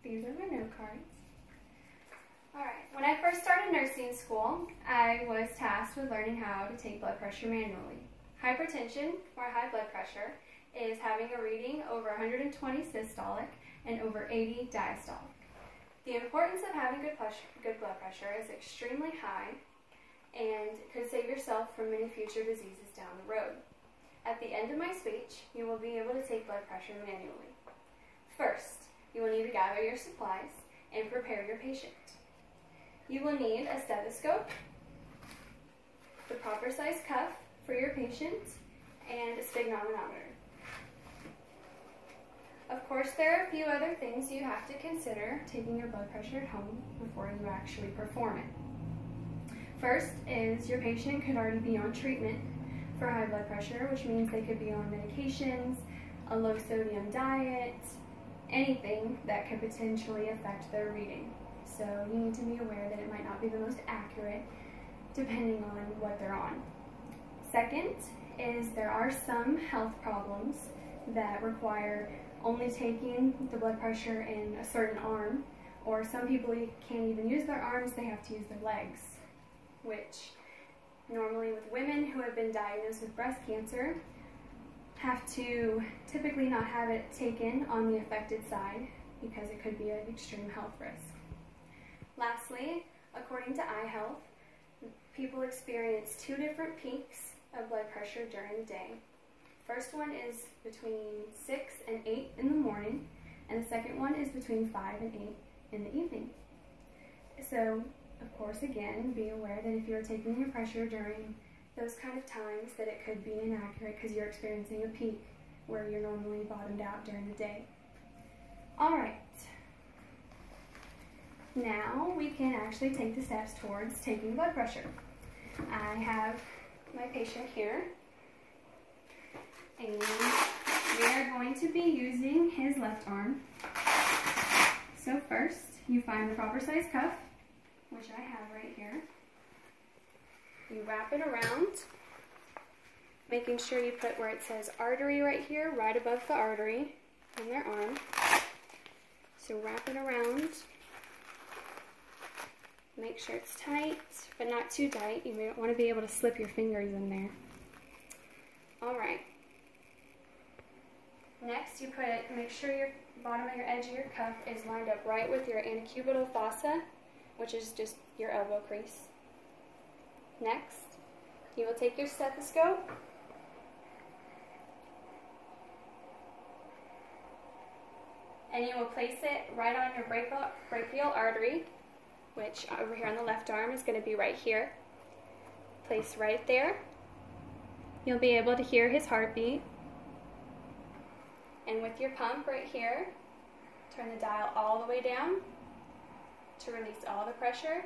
These are my note cards. Alright, when I first started nursing school, I was tasked with learning how to take blood pressure manually. Hypertension, or high blood pressure, is having a reading over 120 systolic and over 80 diastolic. The importance of having good blood pressure is extremely high and could save yourself from many future diseases down the road. At the end of my speech, you will be able to take blood pressure manually. First, you will need to gather your supplies and prepare your patient. You will need a stethoscope, the proper size cuff for your patient, and a sphygmomanometer. Of course, there are a few other things you have to consider taking your blood pressure at home before you actually perform it. First is your patient could already be on treatment for high blood pressure, which means they could be on medications, a low sodium diet, anything that could potentially affect their reading. So you need to be aware that it might not be the most accurate depending on what they're on. Second is there are some health problems that require only taking the blood pressure in a certain arm, or some people can't even use their arms, they have to use their legs, which normally with women who have been diagnosed with breast cancer have to typically not have it taken on the affected side because it could be an extreme health risk. Lastly, according to eye health, people experience 2 different peaks of blood pressure during the day. First one is between 6 and 8 in the morning, and the second one is between 5 and 8 in the evening. So, of course, again, be aware that if you're taking your pressure during those kind of times, that it could be inaccurate because you're experiencing a peak where you're normally bottomed out during the day. Alright, now we can actually take the steps towards taking blood pressure. I have my patient here, and we are going to be using his left arm. So first, you find the proper size cuff, which I have right here. You wrap it around, making sure you put where it says artery right here, right above the artery on their arm. So wrap it around. Make sure it's tight, but not too tight. You don't want to be able to slip your fingers in there. Alright. Next, you make sure your bottom of your edge of your cuff is lined up right with your antecubital fossa, which is just your elbow crease. Next, you will take your stethoscope and you will place it right on your brachial artery, which over here on the left arm is going to be right here. Place right there. You'll be able to hear his heartbeat. And with your pump right here, turn the dial all the way down to release all the pressure.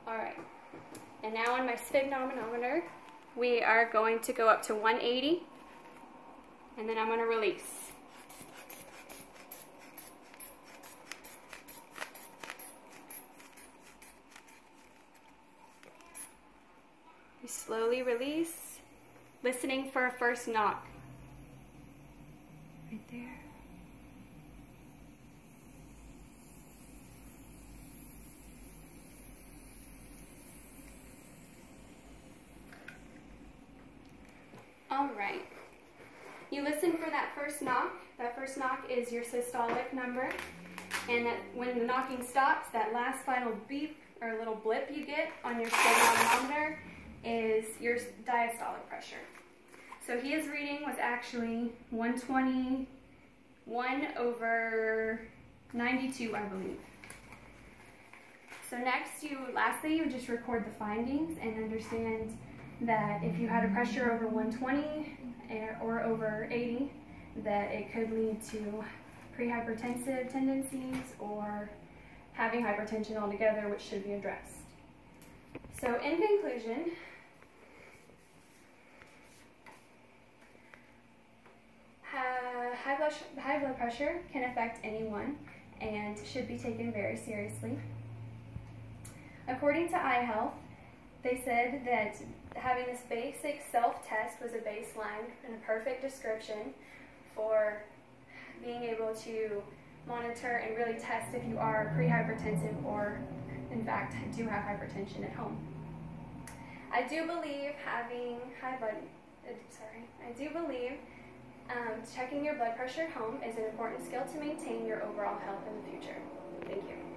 Alright, and now on my sphygmomanometer, we are going to go up to 180, and then I'm going to release. You slowly release, listening for a first knock. Right there. Alright. You listen for that first knock. That first knock is your systolic number. And that when the knocking stops, that last final beep or little blip you get on your sphygmomanometer is your diastolic pressure. So his reading was actually 121/92, I believe. So next, lastly, you just record the findings and understand that if you had a pressure over 120 or over 80, that it could lead to prehypertensive tendencies or having hypertension altogether, which should be addressed. So in conclusion, high blood pressure can affect anyone and should be taken very seriously. According to Eye Health, they said that having this basic self-test was a baseline and a perfect description for being able to monitor and really test if you are pre-hypertensive or in fact do have hypertension at home. I do believe checking your blood pressure at home is an important skill to maintain your overall health in the future. Thank you.